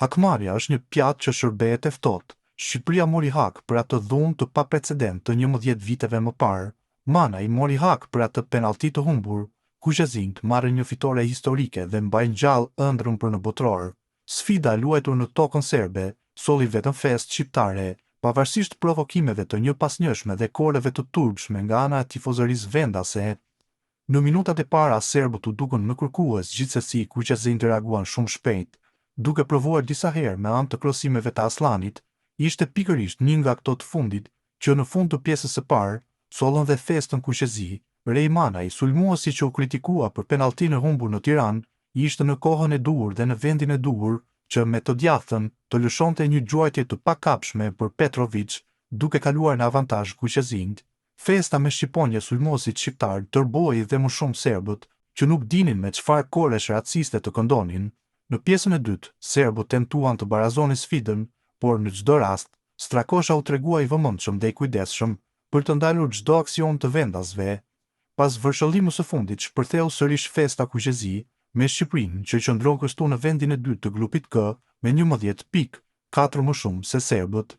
Hakmarrja është një pjatë që shërbehet e ftohtë. Shqipëria mori hak për atë dhunë të paprecedent të 11 viteve më parë. Mana i mori hak për atë penallti të humbur. Kuqezinjt marrin një fitore historike dhe mbajnë gjallë ëndrrën për në botror. Sfida e luajtur në tokën serbe solli vetëm festë shqiptare, pavarësisht provokimeve të njëpasnjëshme dhe koreve të turpshme nga ana e tifozërisë vendase. Në minutat e para serbët u dukën më kërkues, gjithsesi kuqezinjtë reaguan shumë shpejt. Duke provuar disa herë me anë të krosimeve të Aslanit, ishte pikërisht një nga këto të fundit që në fund të pjesës së parë sollën dhe festën kuqezi. Rejmanaj, sulmuesi që u kritikua për penalltin e humbur në Tiranë, ishte në kohën e duhur dhe në vendin e duhur që me të djathtë të lëshonte një gjuajtje të pakapshme për Petrovic, duke kaluar në avantazh kuqezinjt. Festa me shqiponje sulmosit shqiptar tërboi dhe më shumë serbët, që nuk dinin me çfarë koresh raciste të këndonin. Në pjesën e dytë, serbët tentuan të barazonin sfidën, por në çdo rast, Strakosha u tregua i vëmendshëm dhe i kujdesshëm për të ndalur çdo aksion të vendasve. Pas vërshëllimit së fundit, shpërtheu sërish festa kuqezi, me Shqipërinë që qëndron kështu në vendin e dytë të grupit K me 11 pikë, 4 më shumë se serbët.